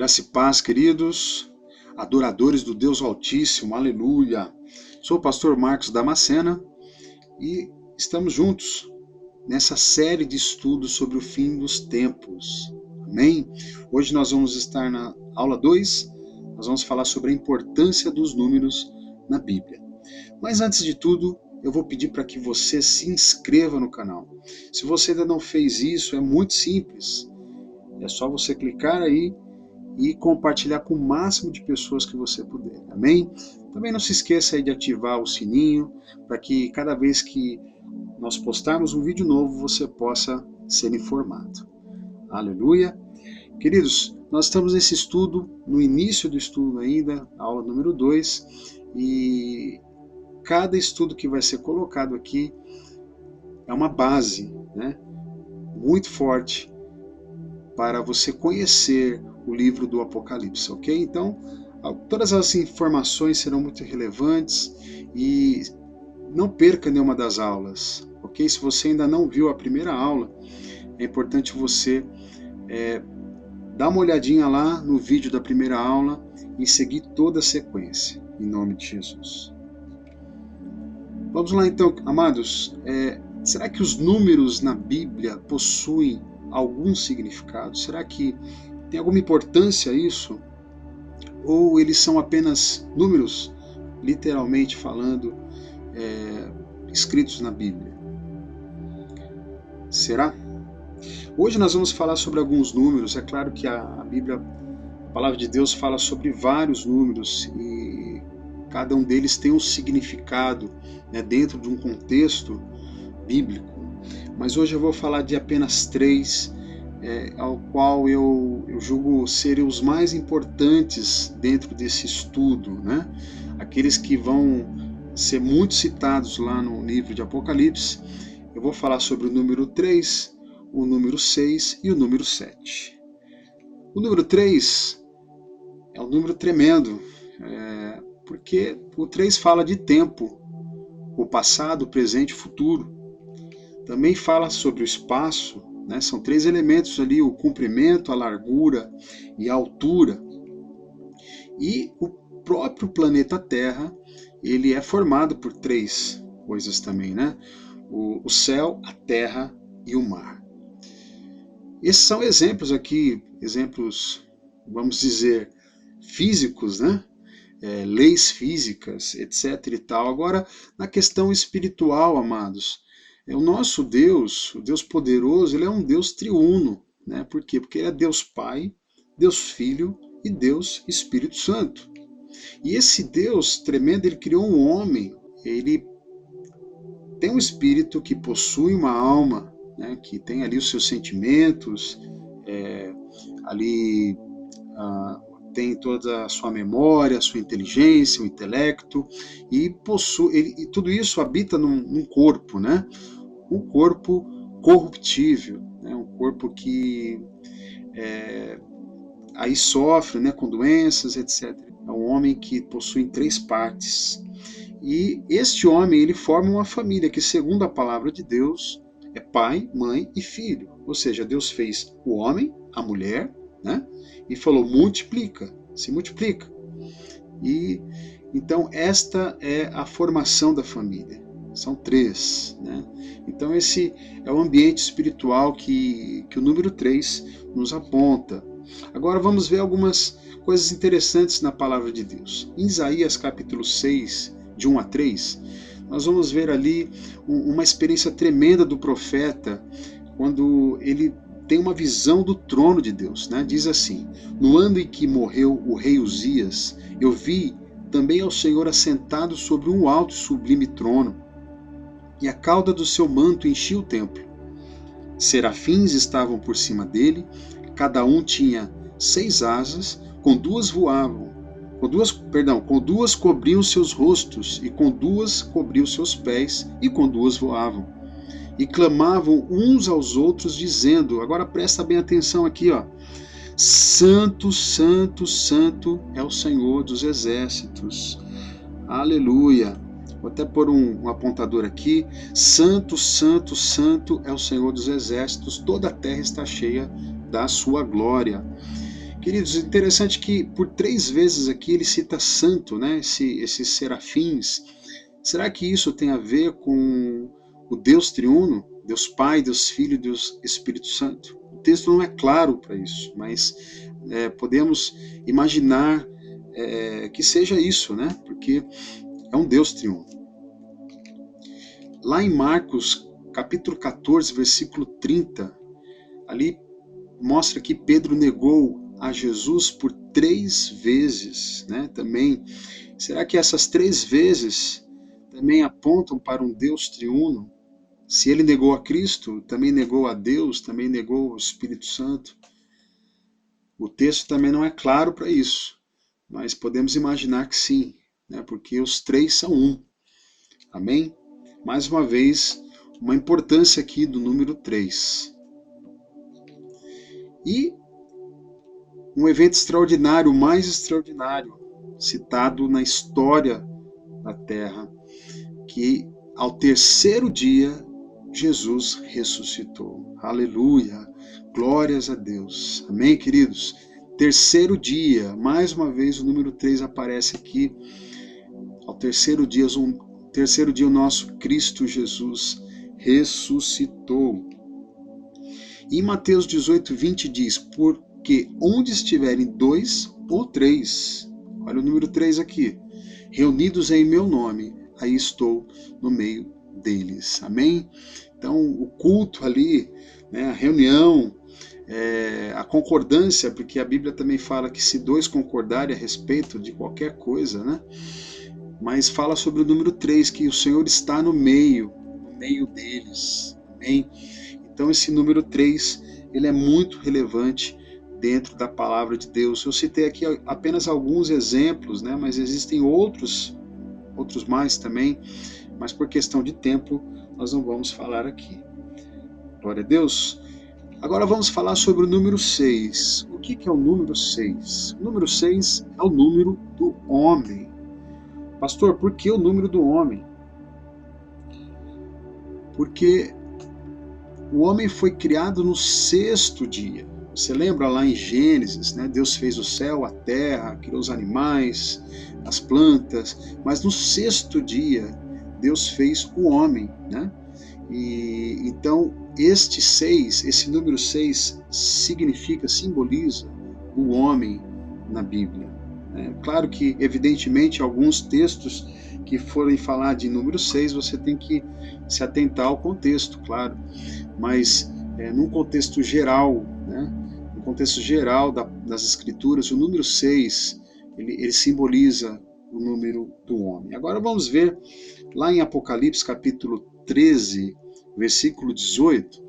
Graça e paz, queridos, adoradores do Deus Altíssimo, aleluia. Sou o pastor Marcos Damascena e estamos juntos nessa série de estudos sobre o fim dos tempos. Amém? Hoje nós vamos estar na aula 2, nós vamos falar sobre a importância dos números na Bíblia. Mas antes de tudo, eu vou pedir para que você se inscreva no canal. Se você ainda não fez isso, é muito simples. É só você clicar aí e compartilhar com o máximo de pessoas que você puder, amém? Também não se esqueça aí de ativar o sininho, para que cada vez que nós postarmos um vídeo novo, você possa ser informado. Aleluia! Queridos, nós estamos nesse estudo, no início do estudo ainda, aula número 2, e cada estudo que vai ser colocado aqui é uma base, né, muito forte para você conhecer o livro do Apocalipse, ok? Então, todas as informações serão muito relevantes e não perca nenhuma das aulas, ok? Se você ainda não viu a primeira aula, é importante você dar uma olhadinha lá no vídeo da primeira aula e seguir toda a sequência, em nome de Jesus. Vamos lá então, amados. Será que os números na Bíblia possuem algum significado? Será que tem alguma importância isso? Ou eles são apenas números, literalmente falando, escritos na Bíblia? Será? Hoje nós vamos falar sobre alguns números. É claro que a Bíblia, a palavra de Deus, fala sobre vários números e cada um deles tem um significado, né, dentro de um contexto bíblico. Mas hoje eu vou falar de apenas 3, ao qual eu julgo serem os mais importantes dentro desse estudo, né? Aqueles que vão ser muito citados lá no livro de Apocalipse. Eu vou falar sobre o número 3, o número 6 e o número 7. O número 3 é um número tremendo, porque o 3 fala de tempo, o passado, o presente e o futuro. Também fala sobre o espaço, né? São 3 elementos ali, o comprimento, a largura e a altura. E o próprio planeta Terra, ele é formado por 3 coisas também, né? O céu, a terra e o mar. Esses são exemplos aqui, exemplos, vamos dizer, físicos, né? Leis físicas, etc. e tal. Agora, na questão espiritual, amados, o nosso Deus, o Deus poderoso, ele é um Deus triuno, né? Por quê? Porque ele é Deus Pai, Deus Filho e Deus Espírito Santo. E esse Deus tremendo, ele criou um homem, ele tem um espírito que possui uma alma, né? Que tem ali os seus sentimentos, ali tem toda a sua memória, a sua inteligência, o intelecto, e tudo isso habita num corpo, né? Um corpo corruptível, né? Um corpo que aí sofre, né, com doenças, etc. É um homem que possui 3 partes. E este homem, ele forma uma família que, segundo a palavra de Deus, é pai, mãe e filho. Ou seja, Deus fez o homem, a mulher, né? E falou, se multiplica. E então esta é a formação da família. São 3, né? Então esse é o ambiente espiritual que o número 3 nos aponta. Agora vamos ver algumas coisas interessantes na palavra de Deus. Em Isaías capítulo 6, de 1 a 3, nós vamos ver ali uma experiência tremenda do profeta, quando ele tem uma visão do trono de Deus, né? Diz assim, no ano em que morreu o rei Uzias, eu vi também ao Senhor assentado sobre um alto e sublime trono, e a cauda do seu manto enchia o templo. Serafins estavam por cima dele, cada um tinha 6 asas, com 2 voavam, com 2 cobriam seus rostos, e com 2 cobriam seus pés, e com 2 voavam. E clamavam uns aos outros, dizendo, agora presta bem atenção aqui, ó, Santo, Santo, Santo é o Senhor dos exércitos. Aleluia. Vou até pôr um apontador aqui. Santo, Santo, Santo é o Senhor dos exércitos. Toda a terra está cheia da sua glória. Queridos, interessante que por 3 vezes aqui ele cita santo, né? Esses serafins. Será que isso tem a ver com o Deus triuno? Deus Pai, Deus Filho e Deus Espírito Santo? O texto não é claro para isso, mas podemos imaginar que seja isso, né? Porque é um Deus triuno. Lá em Marcos, capítulo 14, versículo 30, ali mostra que Pedro negou a Jesus por 3 vezes, né? Também, será que essas 3 vezes também apontam para um Deus triuno? Se ele negou a Cristo, também negou a Deus, também negou o Espírito Santo. O texto também não é claro para isso, mas podemos imaginar que sim, né? Porque os 3 são um. Amém? Mais uma vez, uma importância aqui do número 3. E um evento extraordinário, o mais extraordinário, citado na história da Terra, que ao 3º dia Jesus ressuscitou. Aleluia! Glórias a Deus. Amém, queridos? 3º dia, mais uma vez o número 3 aparece aqui. Ao 3º dia o nosso Cristo Jesus ressuscitou. E em Mateus 18, 20 diz, porque onde estiverem 2 ou 3, olha o número 3 aqui, reunidos em meu nome, aí estou no meio deles. Amém? Então, o culto ali, né, a reunião, a concordância, porque a Bíblia também fala que se 2 concordarem a respeito de qualquer coisa, né? Mas fala sobre o número 3, que o Senhor está no meio deles. Amém? Então esse número 3, ele é muito relevante dentro da palavra de Deus. Eu citei aqui apenas alguns exemplos, né? Mas existem outros mais também, mas por questão de tempo nós não vamos falar aqui. Glória a Deus. Agora vamos falar sobre o número 6. O que é o número 6? O número 6 é o número do homem. Pastor, por que o número do homem? Porque o homem foi criado no 6º dia. Você lembra lá em Gênesis, né? Deus fez o céu, a terra, criou os animais, as plantas, mas no 6º dia Deus fez o homem, né? E então esse número 6 simboliza o homem na Bíblia. Claro que, evidentemente, alguns textos que forem falar de número 6, você tem que se atentar ao contexto, claro. Mas, num contexto geral, né, no contexto geral das Escrituras, o número 6, ele simboliza o número do homem. Agora vamos ver, lá em Apocalipse, capítulo 13, versículo 18,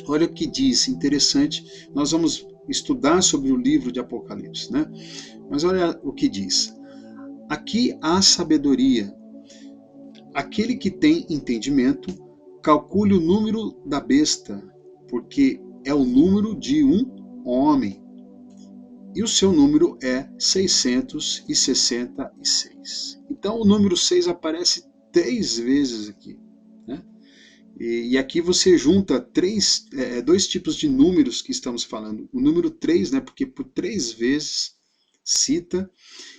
olha o que diz, interessante, nós vamos estudar sobre o livro de Apocalipse, né? Mas olha o que diz. Aqui há sabedoria. Aquele que tem entendimento, calcule o número da besta, porque é o número de um homem. E o seu número é 666. Então o número 6 aparece 3 vezes aqui, né? E aqui você junta 2 tipos de números que estamos falando. O número 3, né, porque por 3 vezes cita,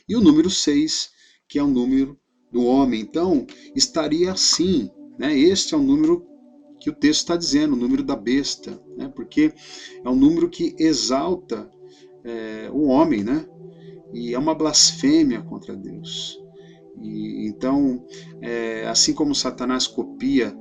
e o número 6, que é o número do homem. Então, estaria assim, né? Este é o número que o texto está dizendo, o número da besta, né? Porque é um número que exalta o homem, né? E é uma blasfêmia contra Deus. E, então, assim como Satanás copia,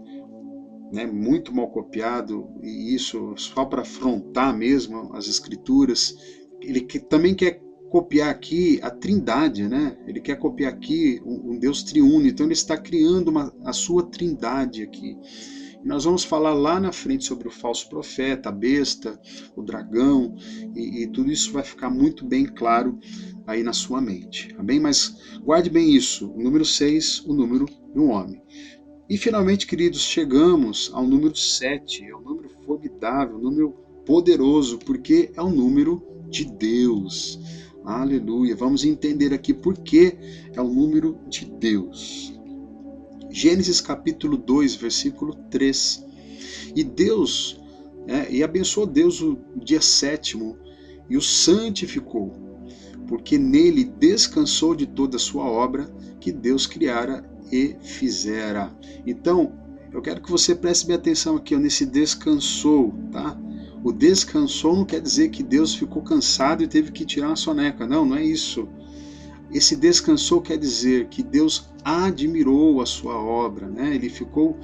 né, muito mal copiado, e isso só para afrontar mesmo as Escrituras, ele também quer copiar aqui a Trindade, né? Ele quer copiar aqui um Deus triuno, então ele está criando a sua Trindade aqui. E nós vamos falar lá na frente sobre o falso profeta, a besta, o dragão, e tudo isso vai ficar muito bem claro aí na sua mente, tá bem? Mas guarde bem isso, o número 6, o número do homem. E finalmente, queridos, chegamos ao número 7, é um número formidável, um número poderoso, porque é um número de Deus. Aleluia. Vamos entender aqui por que é o número de Deus. Gênesis capítulo 2, versículo 3. E Deus, e abençoou Deus o dia 7º, e o santificou, porque nele descansou de toda a sua obra que Deus criara e fizera. Então, eu quero que você preste bem atenção aqui, nesse descansou, tá? O descansou não quer dizer que Deus ficou cansado e teve que tirar uma soneca. Não, não é isso. Esse descansou quer dizer que Deus admirou a sua obra, né? Ele ficou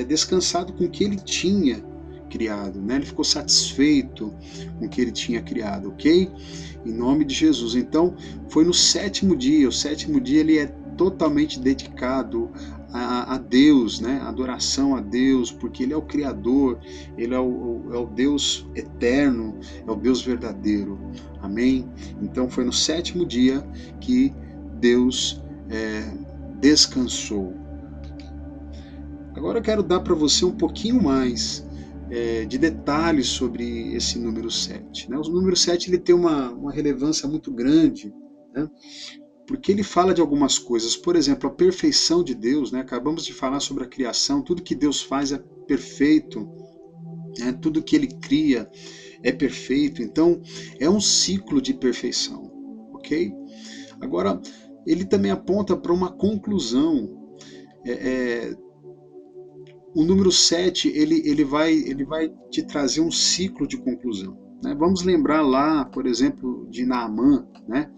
descansado com o que ele tinha criado, né? Ele ficou satisfeito com o que ele tinha criado, ok? Em nome de Jesus. Então, foi no sétimo dia. O sétimo dia ele é totalmente dedicado a Deus, né? Adoração a Deus, porque Ele é o Criador, Ele é o Deus eterno, é o Deus verdadeiro. Amém? Então foi no sétimo dia que Deus descansou. Agora eu quero dar para você um pouquinho mais de detalhes sobre esse número 7. Né? O número 7 ele tem uma relevância muito grande, né? Porque ele fala de algumas coisas, por exemplo, a perfeição de Deus, né? Acabamos de falar sobre a criação, tudo que Deus faz é perfeito, né? Tudo que ele cria é perfeito, então é um ciclo de perfeição, ok? Agora, ele também aponta para uma conclusão. O número 7, ele vai te trazer um ciclo de conclusão, né? Vamos lembrar lá, por exemplo, de Naamã, né?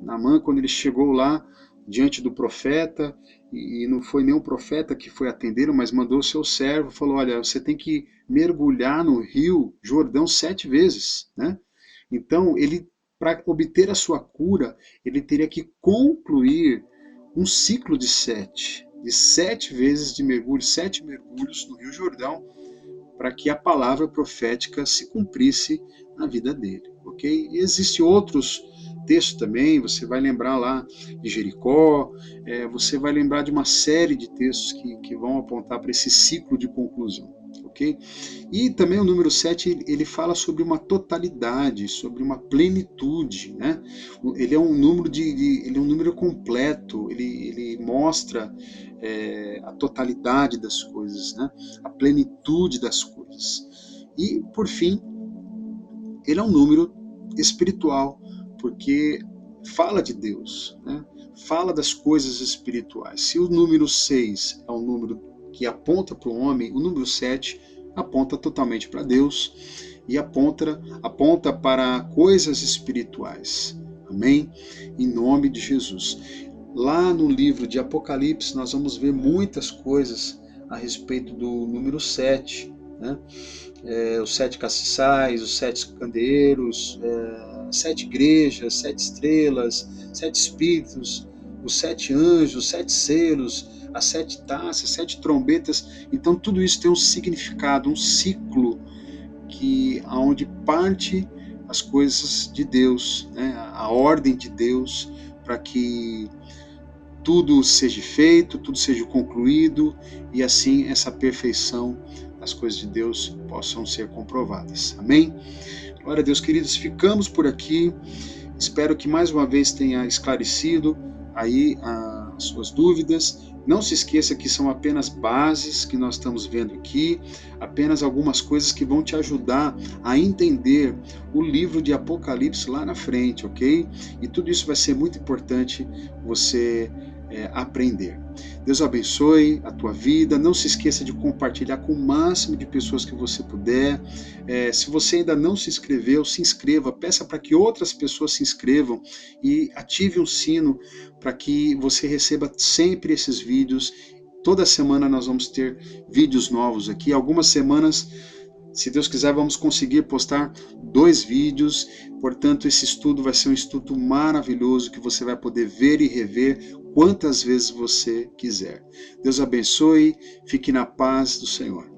Naamã, quando ele chegou lá diante do profeta, e não foi nenhum profeta que foi atendê-lo, mas mandou o seu servo, falou, olha, você tem que mergulhar no rio Jordão 7 vezes, né? Então, ele, para obter a sua cura, ele teria que concluir um ciclo de 7 vezes de mergulho, 7 mergulhos no rio Jordão, para que a palavra profética se cumprisse na vida dele, ok? E existem outros textos também, você vai lembrar lá de Jericó, você vai lembrar de uma série de textos que vão apontar para esse ciclo de conclusão, ok? E também o número 7, ele fala sobre uma totalidade, sobre uma plenitude, né? Ele é um número ele é um número completo, ele mostra a totalidade das coisas, né? A plenitude das coisas. E, por fim, ele é um número espiritual, porque fala de Deus, né? Fala das coisas espirituais. Se o número 6 é um número que aponta para o homem, o número 7 aponta totalmente para Deus e aponta para coisas espirituais. Amém? Em nome de Jesus. Lá no livro de Apocalipse nós vamos ver muitas coisas a respeito do número 7, né? Os 7 castiçais, os 7 candeeiros, 7 igrejas, 7 estrelas, 7 espíritos, os 7 anjos, 7 selos, as 7 taças, 7 trombetas. Então tudo isso tem um significado, um ciclo aonde parte as coisas de Deus, né? A ordem de Deus para que tudo seja feito, tudo seja concluído e assim essa perfeição as coisas de Deus possam ser comprovadas. Amém? Glória a Deus, queridos, ficamos por aqui. Espero que mais uma vez tenha esclarecido aí as suas dúvidas. Não se esqueça que são apenas bases que nós estamos vendo aqui, apenas algumas coisas que vão te ajudar a entender o livro de Apocalipse lá na frente, ok? E tudo isso vai ser muito importante você aprender. Deus abençoe a tua vida. Não se esqueça de compartilhar com o máximo de pessoas que você puder. Se você ainda não se inscreveu, se inscreva. Peça para que outras pessoas se inscrevam e ative um sino para que você receba sempre esses vídeos. Toda semana nós vamos ter vídeos novos aqui. Algumas semanas, se Deus quiser, vamos conseguir postar 2 vídeos. Portanto, esse estudo vai ser um estudo maravilhoso que você vai poder ver e rever quantas vezes você quiser. Deus abençoe, fique na paz do Senhor.